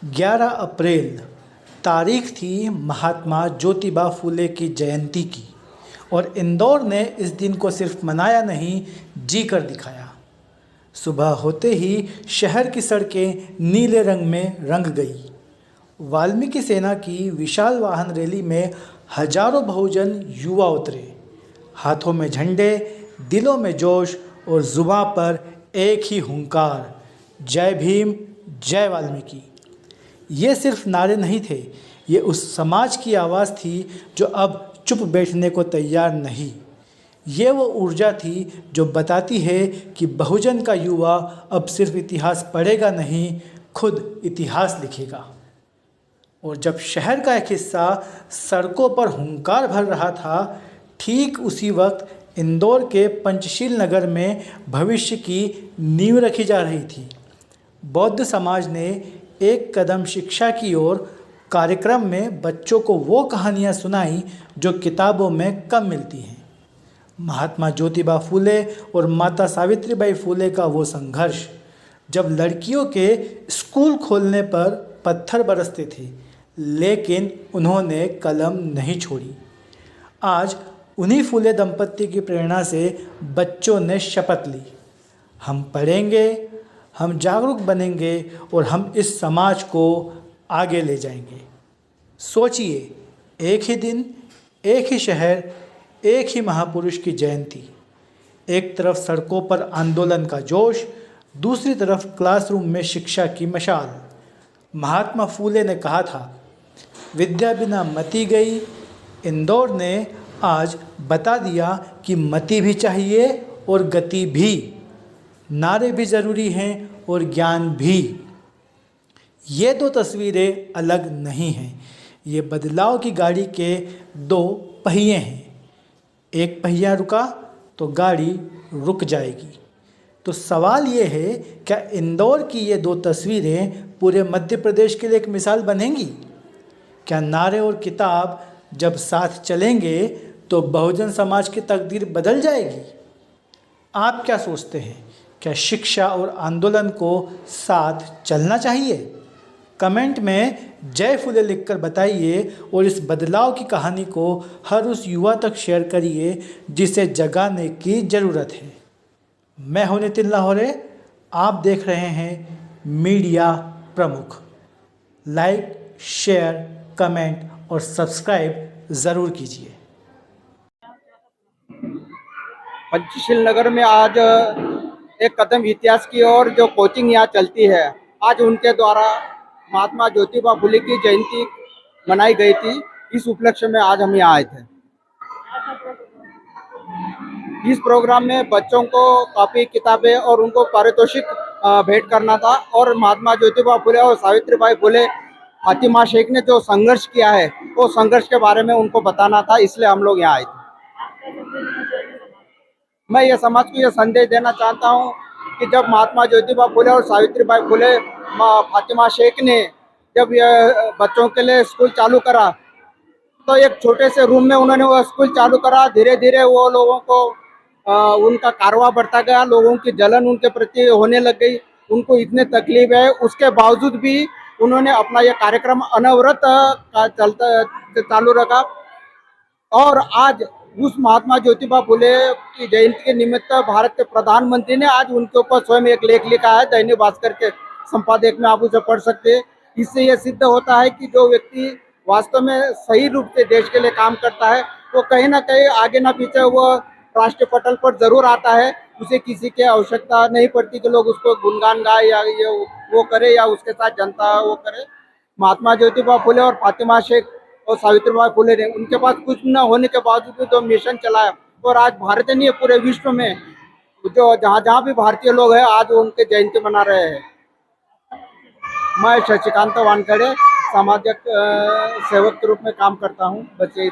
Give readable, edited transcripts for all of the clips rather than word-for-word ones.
ग्यारह अप्रैल तारीख थी महात्मा ज्योतिबा फुले की जयंती की, और इंदौर ने इस दिन को सिर्फ मनाया नहीं, जी कर दिखाया। सुबह होते ही शहर की सड़कें नीले रंग में रंग गई। वाल्मीकि सेना की विशाल वाहन रैली में हजारों बहुजन युवा उतरे। हाथों में झंडे, दिलों में जोश और जुबां पर एक ही हुंकार, जय भीम, जय वाल्मीकि। ये सिर्फ नारे नहीं थे, ये उस समाज की आवाज़ थी जो अब चुप बैठने को तैयार नहीं। ये वो ऊर्जा थी जो बताती है कि बहुजन का युवा अब सिर्फ इतिहास पढ़ेगा नहीं, खुद इतिहास लिखेगा। और जब शहर का एक हिस्सा सड़कों पर हुंकार भर रहा था, ठीक उसी वक्त इंदौर के पंचशील नगर में भविष्य की नींव रखी जा रही थी। बौद्ध समाज ने एक कदम शिक्षा की ओर कार्यक्रम में बच्चों को वो कहानियाँ सुनाई जो किताबों में कम मिलती हैं। महात्मा ज्योतिबा फूले और माता सावित्रीबाई फूले का वो संघर्ष, जब लड़कियों के स्कूल खोलने पर पत्थर बरसते थे, लेकिन उन्होंने कलम नहीं छोड़ी। आज उन्हीं फूले दंपत्ति की प्रेरणा से बच्चों ने शपथ ली, हम पढ़ेंगे, हम जागरूक बनेंगे और हम इस समाज को आगे ले जाएंगे। सोचिए, एक ही दिन, एक ही शहर, एक ही महापुरुष की जयंती। एक तरफ सड़कों पर आंदोलन का जोश, दूसरी तरफ क्लासरूम में शिक्षा की मशाल। महात्मा फूले ने कहा था, विद्या बिना मति गई। इंदौर ने आज बता दिया कि मति भी चाहिए और गति भी। नारे भी ज़रूरी हैं और ज्ञान भी। ये दो तस्वीरें अलग नहीं हैं, ये बदलाव की गाड़ी के दो पहिए हैं। एक पहिया रुका तो गाड़ी रुक जाएगी। तो सवाल ये है, क्या इंदौर की ये दो तस्वीरें पूरे मध्य प्रदेश के लिए एक मिसाल बनेंगी? क्या नारे और किताब जब साथ चलेंगे तो बहुजन समाज की तकदीर बदल जाएगी? आप क्या सोचते हैं? क्या शिक्षा और आंदोलन को साथ चलना चाहिए? कमेंट में जय फूले लिखकर बताइए और इस बदलाव की कहानी को हर उस युवा तक शेयर करिए जिसे जगाने की ज़रूरत है। मैं हूं नितिन लाहौरे, आप देख रहे हैं मीडिया प्रमुख। लाइक, शेयर, कमेंट और सब्सक्राइब ज़रूर कीजिए। पंचशील नगर में आज एक कदम इतिहास की ओर जो कोचिंग यहाँ चलती है, आज उनके द्वारा महात्मा ज्योतिबा फुले की जयंती मनाई गई थी। इस उपलक्ष्य में आज हम यहाँ आए थे। इस प्रोग्राम में बच्चों को कॉपी, किताबें और उनको पारितोषिक भेंट करना था, और महात्मा ज्योतिबा फुले और सावित्रीबाई फुले, फातिमा शेख ने जो संघर्ष किया है, वो संघर्ष के बारे में उनको बताना था, इसलिए हम लोग यहाँ आए थे। मैं ये समाज को ये संदेश देना चाहता हूँ कि जब महात्मा ज्योतिबा फुले और सावित्रीबाई फुले, फातिमा शेख ने जब ये बच्चों के लिए स्कूल चालू करा, तो एक छोटे से रूम में उन्होंने वो स्कूल चालू करा। धीरे धीरे वो लोगों को उनका कारवा बढ़ता गया, लोगों की जलन उनके प्रति होने लग गई, उनको इतने तकलीफ है, उसके बावजूद भी उन्होंने अपना ये कार्यक्रम अनवरत चालू रखा। और आज उस महात्मा ज्योतिबा फुले की जयंती के निमित्त भारत के प्रधानमंत्री ने आज उनके ऊपर स्वयं एक लेख लिखा है, दैनिक भास्कर के संपादक में आप उसे पढ़ सकते हैं। इससे यह सिद्ध होता है कि जो व्यक्ति वास्तव में सही रूप से देश के लिए काम करता है, वो कहीं ना कहीं आगे ना पीछे वो राष्ट्रीय पटल पर जरूर आता है। उसे किसी की आवश्यकता नहीं पड़ती कि लोग उसको गुणगान गाए या ये वो करे या उसके साथ जनता वो करे। महात्मा ज्योतिबा फुले और फातिमा शेख और सावित्रीबाई फुले ने, उनके पास कुछ न होने के बावजूद भी जो मिशन चलाया, और आज भारत नहीं, पूरे विश्व में जो जहाँ भी भारतीय लोग हैं, आज उनके जयंती मना रहे हैं। मैं शशिकांत वानखेड़े सामाजिक सेवक के रूप में काम करता हूँ। बच्चे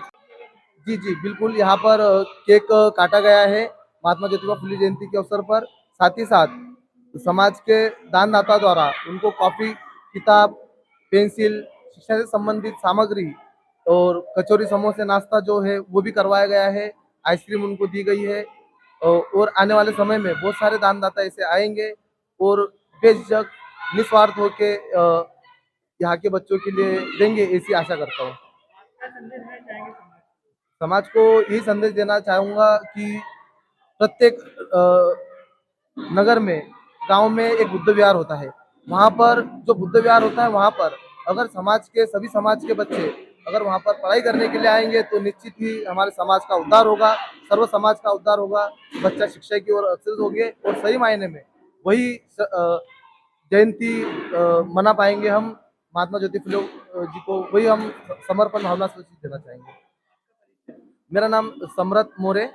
जी बिल्कुल, यहाँ पर केक काटा गया है महात्मा ज्योतिबा फुले जयंती के अवसर पर। साथ ही साथ समाज के दानदाता द्वारा उनको कॉपी, किताब, पेंसिल, शिक्षा से संबंधित सामग्री और कचौरी समोसे नाश्ता जो है वो भी करवाया गया है, आइसक्रीम उनको दी गई है। और आने वाले समय में बहुत सारे दानदाता ऐसे आएंगे और बेझिझक निस्वार्थ होके यहाँ के बच्चों के लिए देंगे, ऐसी आशा करता हूँ। समाज को यही संदेश देना चाहूंगा कि प्रत्येक नगर में, गांव में एक बुद्ध विहार होता है। वहां पर जो बुद्ध विहार होता है, वहां पर अगर समाज के सभी समाज के बच्चे अगर वहां पर पढ़ाई करने के लिए आएंगे तो निश्चित ही हमारे समाज का उद्धार होगा, सर्व समाज का उद्धार होगा। बच्चा शिक्षा की ओर अग्रसर होंगे और सही मायने में वही जयंती मना पाएंगे हम। महात्मा ज्योति फुले जी को वही हम समर्पण भावना से देना चाहेंगे। मेरा नाम सम्रत मोरे।